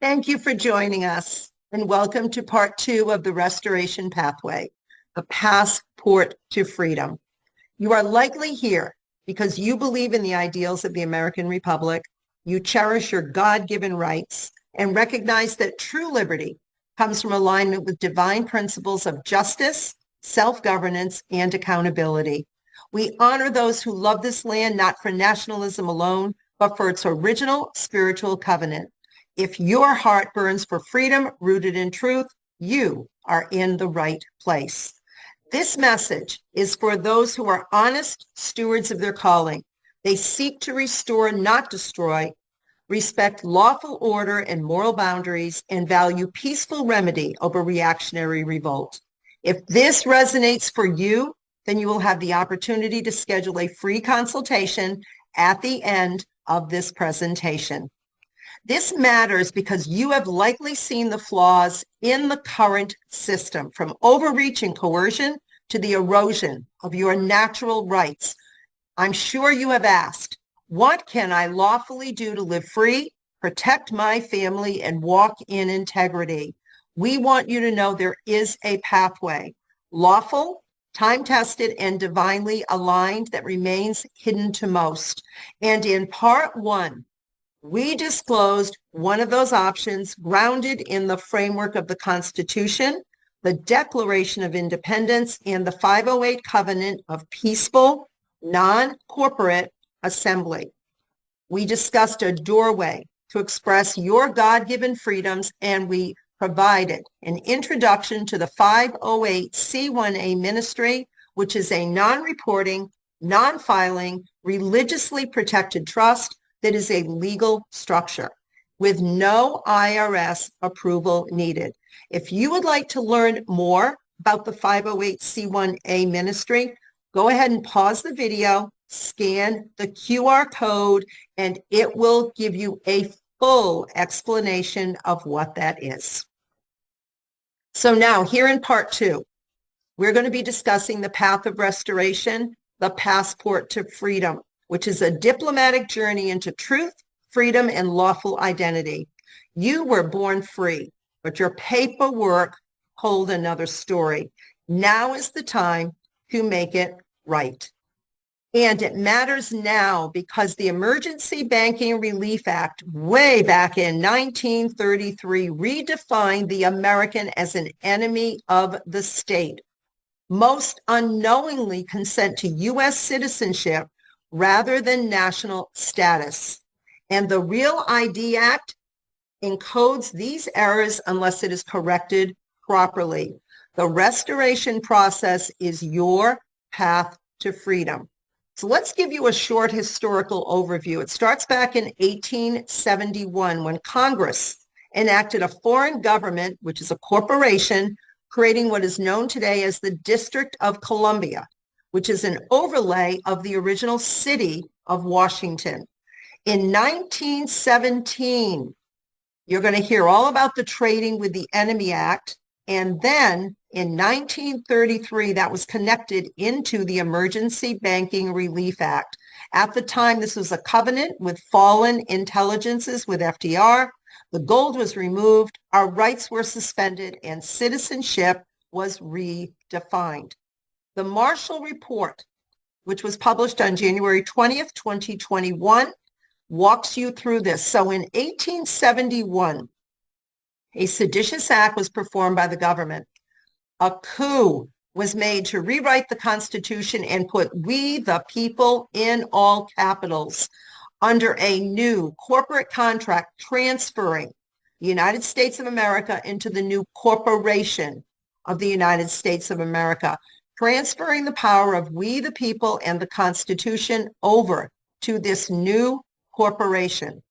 Thank you for joining us, and welcome to part 2 of the Restoration Pathway, the Passport to Freedom. You are likely here because you believe in the ideals of the American Republic, you cherish your God-given rights, and recognize that true liberty comes from alignment with divine principles of justice, self-governance, and accountability. We honor those who love this land not for nationalism alone, but for its original spiritual covenant. If your heart burns for freedom rooted in truth, you are in the right place. This message is for those who are honest stewards of their calling. They seek to restore, not destroy, respect lawful order and moral boundaries, and value peaceful remedy over reactionary revolt. If this resonates for you, then you will have the opportunity to schedule a free consultation at the end of this presentation. This matters because you have likely seen the flaws in the current system, from overreach and coercion to the erosion of your natural rights. I'm sure you have asked, what can I lawfully do to live free, protect my family, and walk in integrity? We want you to know there is a pathway, lawful, time-tested, and divinely aligned, that remains hidden to most. And in part 1, we disclosed one of those options grounded in the framework of the Constitution, the Declaration of Independence, and the 508 Covenant of Peaceful, Non-Corporate Assembly. We discussed a doorway to express your God-given freedoms, and we provided an introduction to the 508c1a ministry, which is a non-reporting, non-filing, religiously protected trust that is a legal structure with no IRS approval needed. If you would like to learn more about the 508c1a ministry, go ahead and pause the video, scan the QR code, and it will give you a full explanation of what that is. So now, here in part 2, we're going to be discussing the path of restoration, the passport to freedom, which is a diplomatic journey into truth, freedom, and lawful identity. You were born free, but your paperwork told another story. Now is the time to make it right. And it matters now because the Emergency Banking Relief Act, way back in 1933, redefined the American as an enemy of the state. Most unknowingly consent to U.S. citizenship rather than national status. And the Real ID Act encodes these errors unless it is corrected properly. The restoration process is your path to freedom. So let's give you a short historical overview. It starts back in 1871 when Congress enacted a foreign government, which is a corporation, creating what is known today as the District of Columbia, which is an overlay of the original city of Washington. In 1917, you're going to hear all about the Trading with the Enemy Act. And then in 1933, that was connected into the Emergency Banking Relief Act. At the time, this was a covenant with fallen intelligences with FDR. The gold was removed, our rights were suspended, and citizenship was redefined. The Marshall Report, which was published on January 20th, 2021, walks you through this. So in 1871, a seditious act was performed by the government. A coup was made to rewrite the Constitution and put "we the people" in all capitals under a new corporate contract transferring the United States of America into the new corporation of the United States of America, transferring the power of "we the people" and the Constitution over to this new corporation.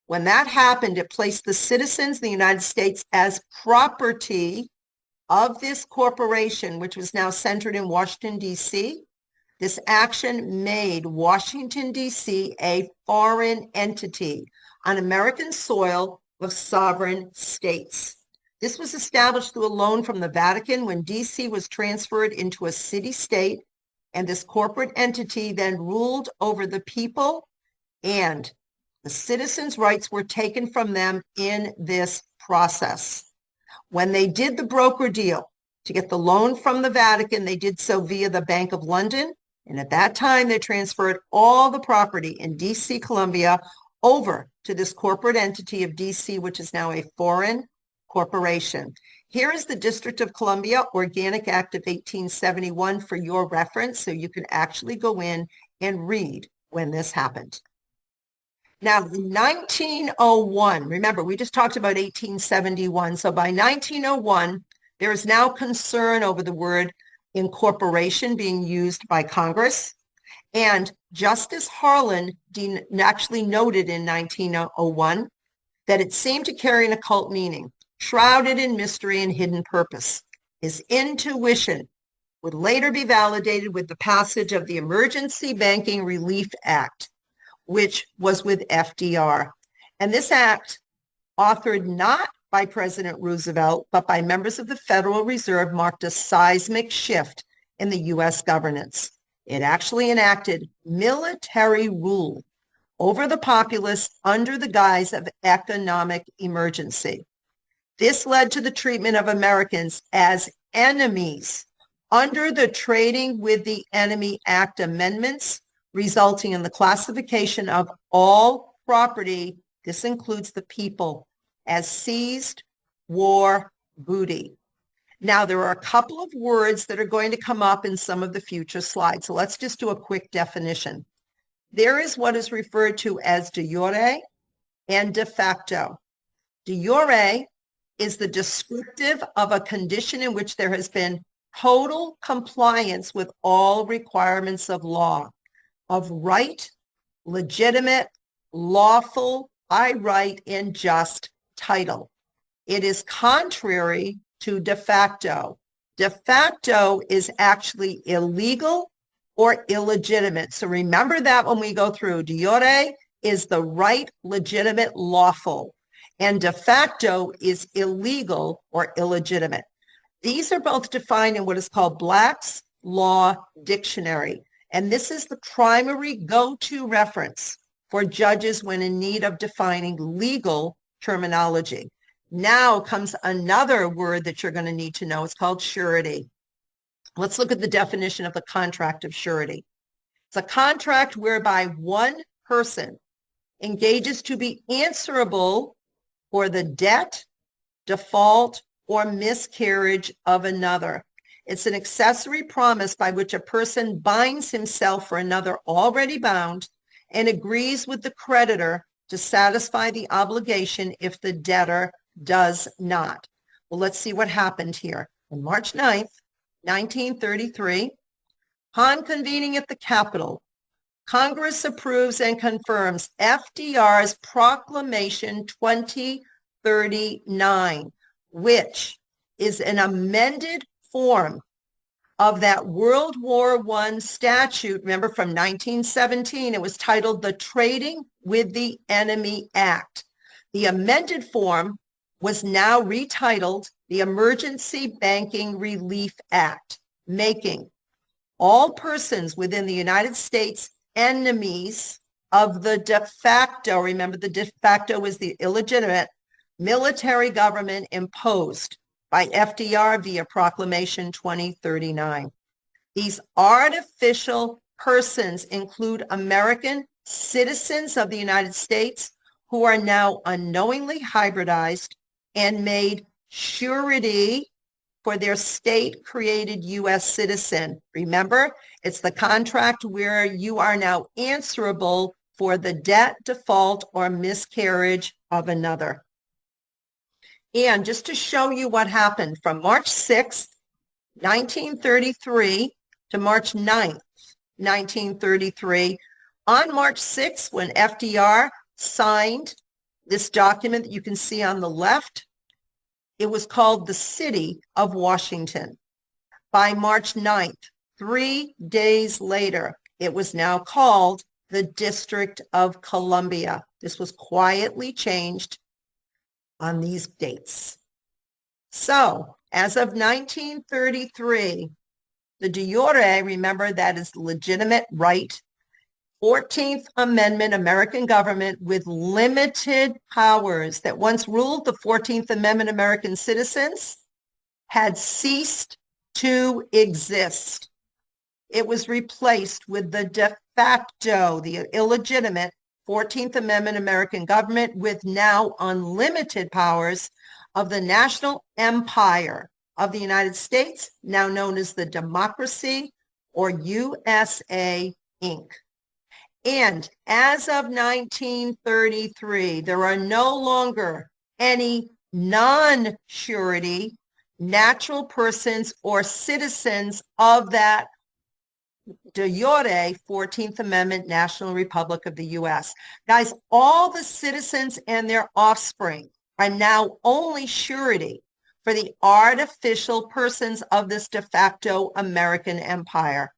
When that happened, it placed the citizens of the United States as property of this corporation, which was now centered in Washington, D.C. This action made Washington, D.C. a foreign entity on American soil of sovereign states. This was established through a loan from the Vatican when D.C. was transferred into a city-state, and this corporate entity then ruled over the people and The citizens' rights were taken from them in this process. When they did the broker deal to get the loan from the Vatican, they did so via the Bank of London. And at that time, they transferred all the property in D.C., Columbia, over to this corporate entity of D.C., which is now a foreign corporation. Here is the District of Columbia Organic Act of 1871 for your reference, so you can actually go in and read when this happened. Now, in 1901, remember, we just talked about 1871. So by 1901, there is now concern over the word incorporation being used by Congress. And Justice Harlan actually noted in 1901 that it seemed to carry an occult meaning, shrouded in mystery and hidden purpose. His intuition would later be validated with the passage of the Emergency Banking Relief Act, which was with FDR. And this act, authored not by President Roosevelt, but by members of the Federal Reserve, marked a seismic shift in the U.S. governance. It actually enacted military rule over the populace under the guise of economic emergency. This led to the treatment of Americans as enemies under the Trading with the Enemy Act amendments, resulting in the classification of all property, this includes the people, as seized war booty. Now, there are a couple of words that are going to come up in some of the future slides. So let's just do a quick definition. There is what is referred to as de jure and de facto. De jure is the descriptive of a condition in which there has been total compliance with all requirements of law, of right, legitimate, lawful, by right, and just title. It is contrary to de facto. De facto is actually illegal or illegitimate. So remember that when we go through. De jure is the right, legitimate, lawful, and de facto is illegal or illegitimate. These are both defined in what is called Black's Law Dictionary. And this is the primary go-to reference for judges when in need of defining legal terminology. Now comes another word that you're going to need to know. It's called surety. Let's look at the definition of the contract of surety. It's a contract whereby one person engages to be answerable for the debt, default, or miscarriage of another. It's an accessory promise by which a person binds himself for another already bound and agrees with the creditor to satisfy the obligation if the debtor does not. Well, let's see what happened here. On March 9th, 1933, upon convening at the Capitol, Congress approves and confirms FDR's Proclamation 2039, which is an amended form of that World War I statute. Remember, from 1917, it was titled the Trading with the Enemy Act. The amended form was now retitled the Emergency Banking Relief Act, making all persons within the United States enemies of the de facto, remember the de facto is the illegitimate, military government imposed by FDR via Proclamation 2039. These artificial persons include American citizens of the United States who are now unknowingly hybridized and made surety for their state-created U.S. citizen. Remember, it's the contract where you are now answerable for the debt, default, or miscarriage of another. And just to show you what happened from March 6th, 1933 to March 9th, 1933, on March 6th, when FDR signed this document that you can see on the left, it was called the City of Washington. By March 9th, 3 days later, it was now called the District of Columbia. This was quietly changed on these dates. So, as of 1933, the de jure, remember that is legitimate right, 14th Amendment American government with limited powers that once ruled the 14th Amendment American citizens had ceased to exist. It was replaced with the de facto, the illegitimate 14th Amendment American government with now unlimited powers of the national empire of the United States, now known as the Democracy or USA Inc. And as of 1933, there are no longer any non-surety natural persons or citizens of that de jure 14th Amendment National Republic of the U.S. Guys, all the citizens and their offspring are now only surety for the artificial persons of this de facto American empire.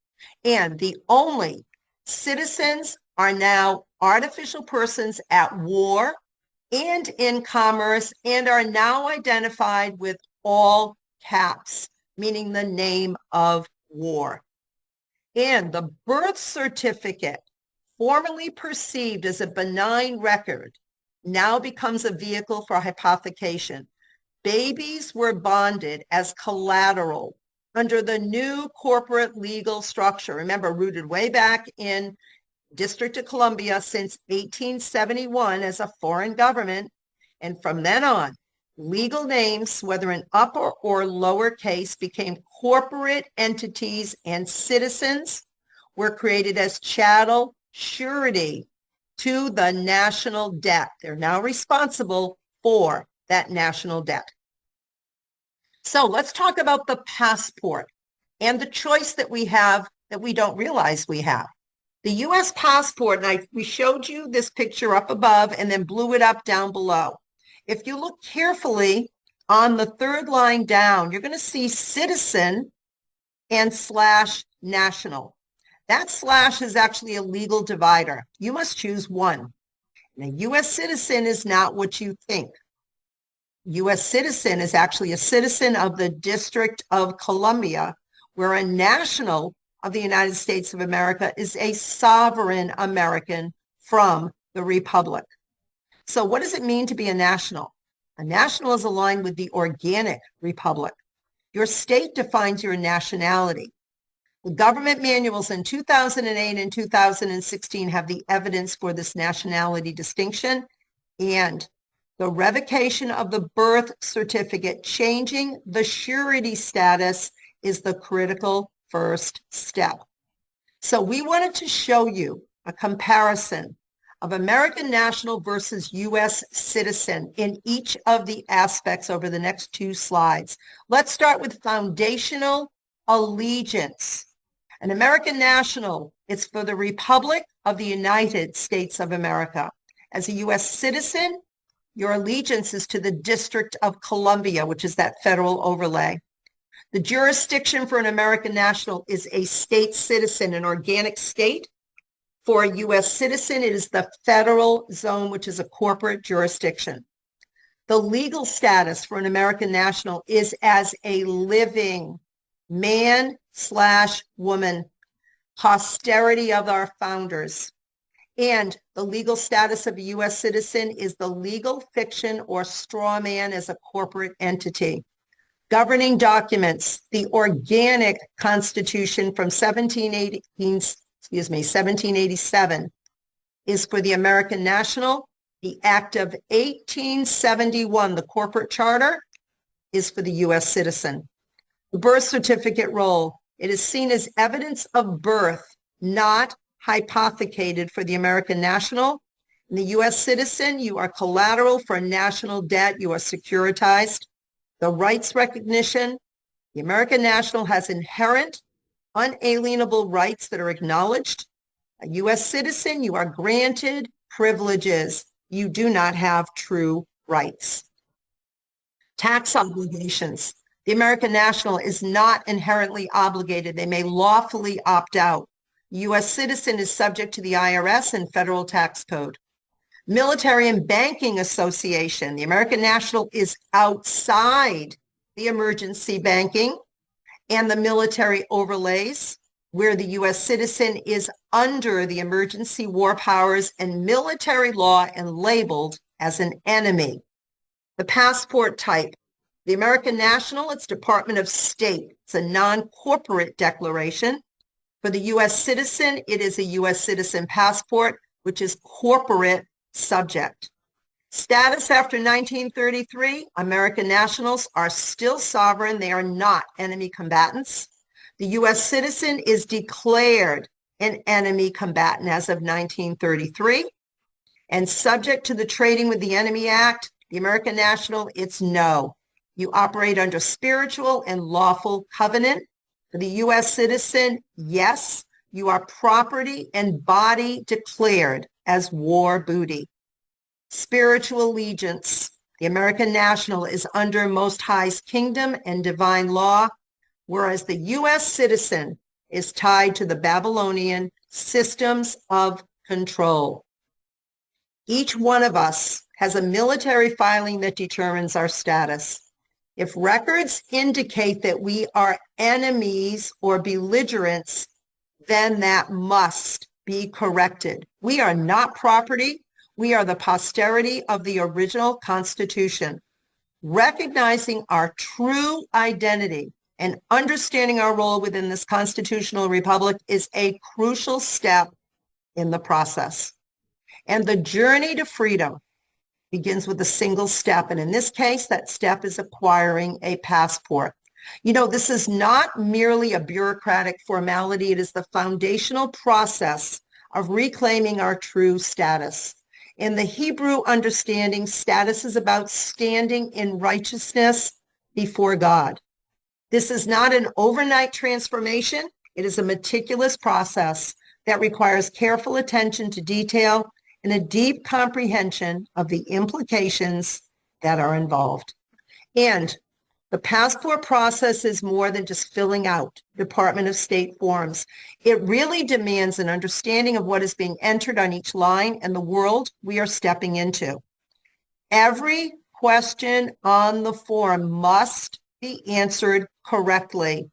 And the only citizens are now artificial persons at war and in commerce and are now identified with all caps, meaning the name of war. And the birth certificate, formerly perceived as a benign record, now becomes a vehicle for hypothecation. Babies were bonded as collateral under the new corporate legal structure. Remember, rooted way back in District of Columbia since 1871 as a foreign government. And from then on, legal names, whether in upper or lower case, became corporate entities, and citizens were created as chattel surety to the national debt. They're now responsible for that national debt. So let's talk about the passport and the choice that we have that we don't realize we have. The U.S. passport, and we showed you this picture up above and then blew it up down below. If you look carefully on the third line down, you're going to see citizen and slash national. That slash is actually a legal divider. You must choose one. And a U.S. citizen is not what you think. U.S. citizen is actually a citizen of the District of Columbia, where a national of the United States of America is a sovereign American from the Republic. So what does it mean to be a national? A national is aligned with the organic republic. Your state defines your nationality. The government manuals in 2008 and 2016 have the evidence for this nationality distinction, and the revocation of the birth certificate, changing the surety status, is the critical first step. So we wanted to show you a comparison of American national versus U.S. citizen in each of the aspects over the next two slides. Let's start with foundational allegiance. An American national, it's for the Republic of the United States of America. As a U.S. citizen, your allegiance is to the District of Columbia, which is that federal overlay. The jurisdiction for an American national is a state citizen, an organic state. For a U.S. citizen, it is the federal zone, which is a corporate jurisdiction. The legal status for an American national is as a living man/woman, posterity of our founders. And the legal status of a U.S. citizen is the legal fiction or straw man as a corporate entity. Governing documents, the organic Constitution from 1787 is for the American national. The Act of 1871, the corporate charter, is for the U.S. citizen. The birth certificate roll, it is seen as evidence of birth, not hypothecated for the American national. In the U.S. citizen, you are collateral for national debt. You are securitized. The rights recognition, the American national has inherent, unalienable rights that are acknowledged. A U.S. citizen, you are granted privileges. You do not have true rights. Tax obligations. The American national is not inherently obligated. They may lawfully opt out. U.S. citizen is subject to the IRS and federal tax code. Military and Banking Association. The American national is outside the emergency banking and the military overlays. where the U.S. citizen is under the emergency war powers and military law and labeled as an enemy. The passport type, the American national, it's Department of State. It's a non-corporate declaration. For the U.S. citizen, it is a U.S. citizen passport, which is corporate subject. Status after 1933, American nationals are still sovereign. They are not enemy combatants. The U.S. citizen is declared an enemy combatant as of 1933. And subject to the Trading with the Enemy Act, the American national, it's no. You operate under spiritual and lawful covenant. For the U.S. citizen, yes, you are property and body declared as war booty. Spiritual allegiance. The American national is under Most High's kingdom and divine law, whereas the U.S. citizen is tied to the Babylonian systems of control. Each one of us has a military filing that determines our status. If records indicate that we are enemies or belligerents, then that must be corrected. We are not property. We are the posterity of the original Constitution. Recognizing our true identity and understanding our role within this constitutional republic is a crucial step in the process. And the journey to freedom begins with a single step. And in this case, that step is acquiring a passport. You know, this is not merely a bureaucratic formality. It is the foundational process of reclaiming our true status. In the Hebrew understanding, status is about standing in righteousness before God. This is not an overnight transformation. It is a meticulous process that requires careful attention to detail and a deep comprehension of the implications that are involved. And the passport process is more than just filling out Department of State forms. It really demands an understanding of what is being entered on each line and the world we are stepping into. Every question on the form must be answered correctly,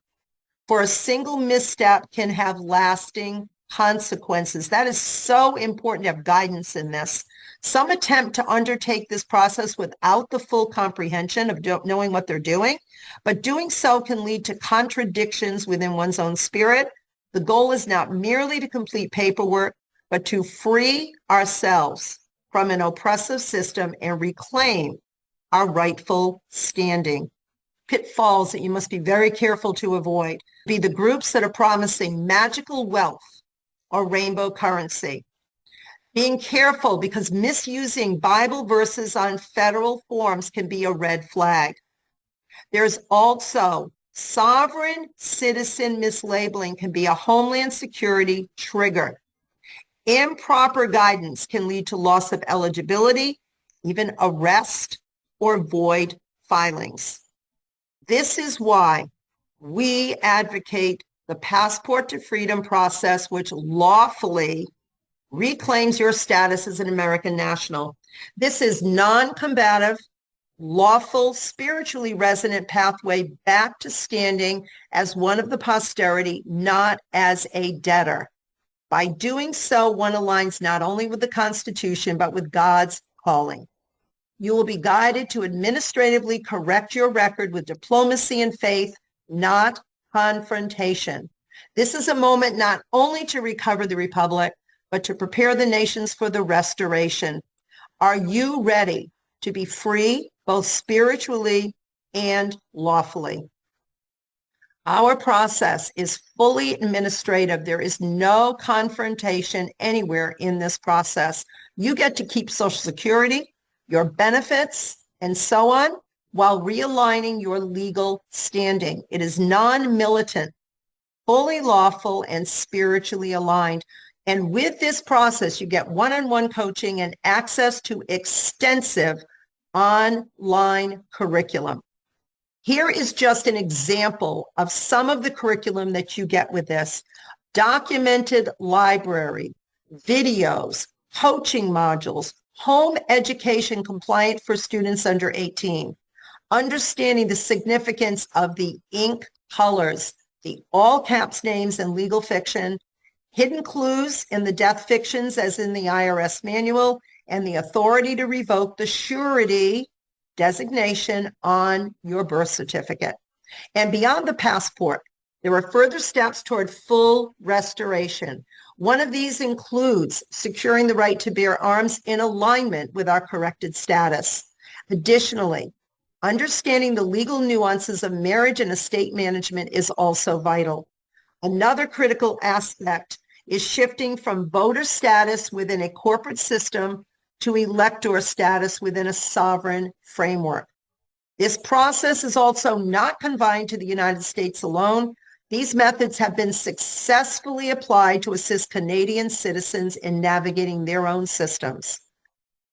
for a single misstep can have lasting consequences. That is so important to have guidance in this. Some attempt to undertake this process without the full comprehension of knowing what they're doing, but doing so can lead to contradictions within one's own spirit. The goal is not merely to complete paperwork, but to free ourselves from an oppressive system and reclaim our rightful standing. Pitfalls that you must be very careful to avoid be the groups that are promising magical wealth or rainbow currency. Being careful because misusing Bible verses on federal forms can be a red flag. There's also sovereign citizen mislabeling can be a homeland security trigger. Improper guidance can lead to loss of eligibility, even arrest or void filings. This is why we advocate the Passport to Freedom process, which lawfully reclaims your status as an American national. This is non-combative, lawful, spiritually resonant pathway back to standing as one of the posterity, not as a debtor. By doing so, one aligns not only with the Constitution, but with God's calling. You will be guided to administratively correct your record with diplomacy and faith, not confrontation. This is a moment not only to recover the republic, but to prepare the nations for the restoration. Are you ready to be free, both spiritually and lawfully? Our process is fully administrative. There is no confrontation anywhere in this process. You get to keep Social Security, your benefits, and so on, while realigning your legal standing. It is non-militant, fully lawful, and spiritually aligned. And with this process, you get one-on-one coaching and access to extensive online curriculum. Here is just an example of some of the curriculum that you get with this. Documented library, videos, coaching modules, home education compliant for students under 18, understanding the significance of the ink colors, the all caps names in legal fiction, hidden clues in the death fictions as in the IRS manual, and the authority to revoke the surety designation on your birth certificate. And beyond the passport, there are further steps toward full restoration. One of these includes securing the right to bear arms in alignment with our corrected status. Additionally, understanding the legal nuances of marriage and estate management is also vital. Another critical aspect is shifting from voter status within a corporate system to elector status within a sovereign framework. This process is also not confined to the United States alone. These methods have been successfully applied to assist Canadian citizens in navigating their own systems.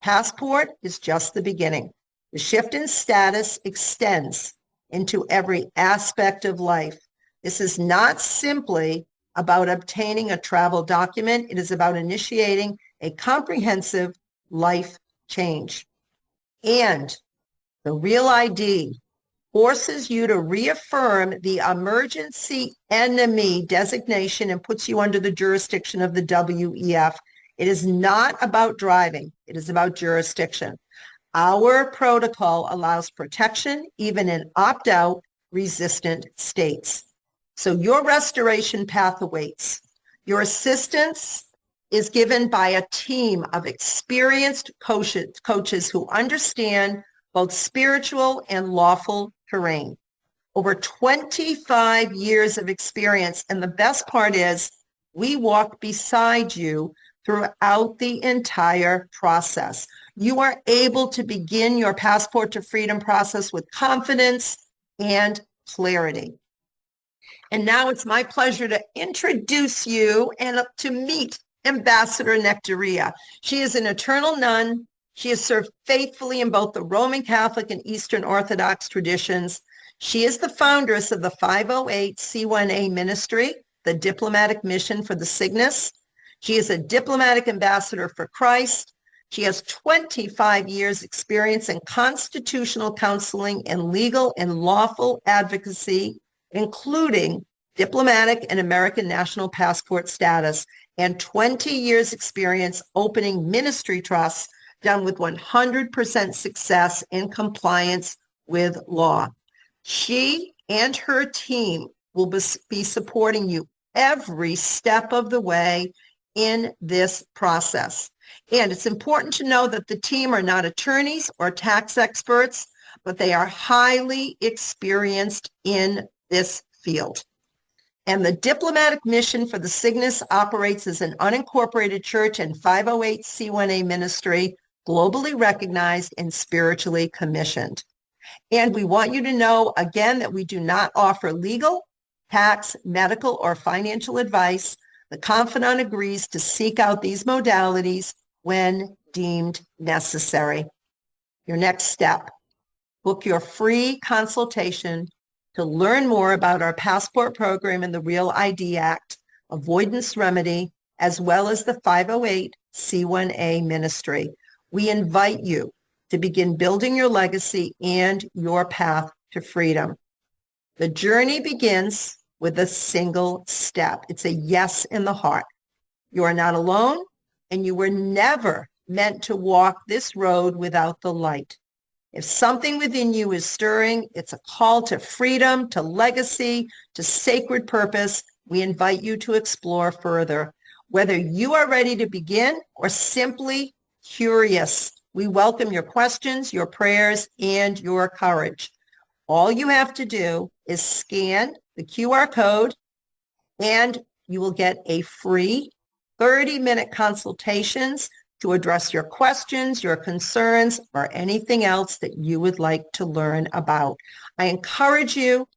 Passport is just the beginning. The shift in status extends into every aspect of life. This is not simply about obtaining a travel document. It is about initiating a comprehensive life change. And the Real ID forces you to reaffirm the emergency enemy designation and puts you under the jurisdiction of the WEF. It is not about driving. It is about jurisdiction. Our protocol allows protection even in opt-out resistant states. So your restoration path awaits. Your assistance is given by a team of experienced coaches who understand both spiritual and lawful terrain. Over 25 years of experience. And the best part is we walk beside you throughout the entire process. You are able to begin your passport to freedom process with confidence and clarity. And now it's my pleasure to introduce you and to meet Ambassador Nectaria. She is an eternal nun. She has served faithfully in both the Roman Catholic and Eastern Orthodox traditions. She is the foundress of the 508c1a ministry, the diplomatic mission for the Cygnus. She is a diplomatic ambassador for Christ. She has 25 years experience in constitutional counseling and legal and lawful advocacy, including diplomatic and American national passport status, and 20 years experience opening ministry trusts done with 100% success in compliance with law. She and her team will be supporting you every step of the way in this process. And it's important to know that the team are not attorneys or tax experts, but they are highly experienced in this field. And the diplomatic mission for the Cygnus operates as an unincorporated church and 508c1a ministry, globally recognized and spiritually commissioned. And we want you to know, again, that we do not offer legal, tax, medical, or financial advice. The confidant agrees to seek out these modalities when deemed necessary. Your next step, book your free consultation to learn more about our passport program and the Real ID Act, avoidance remedy, as well as the 508c1a ministry. We invite you to begin building your legacy and your path to freedom. The journey begins with a single step. It's a yes in the heart. You are not alone, and you were never meant to walk this road without the light. If something within you is stirring, it's a call to freedom, to legacy, to sacred purpose. We invite you to explore further. Whether you are ready to begin or simply curious, we welcome your questions, your prayers, and your courage. All you have to do is scan the QR code and you will get a free 30-minute consultations to address your questions, your concerns, or anything else that you would like to learn about. I encourage you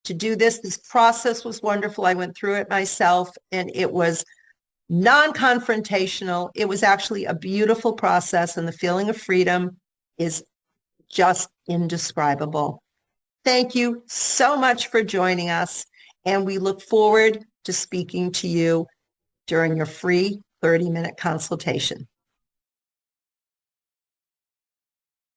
to do this. This process was wonderful. I went through it myself, and it was non-confrontational. It was actually a beautiful process, and the feeling of freedom is just indescribable. Thank you so much for joining us, and we look forward to speaking to you during your free 30-minute consultation.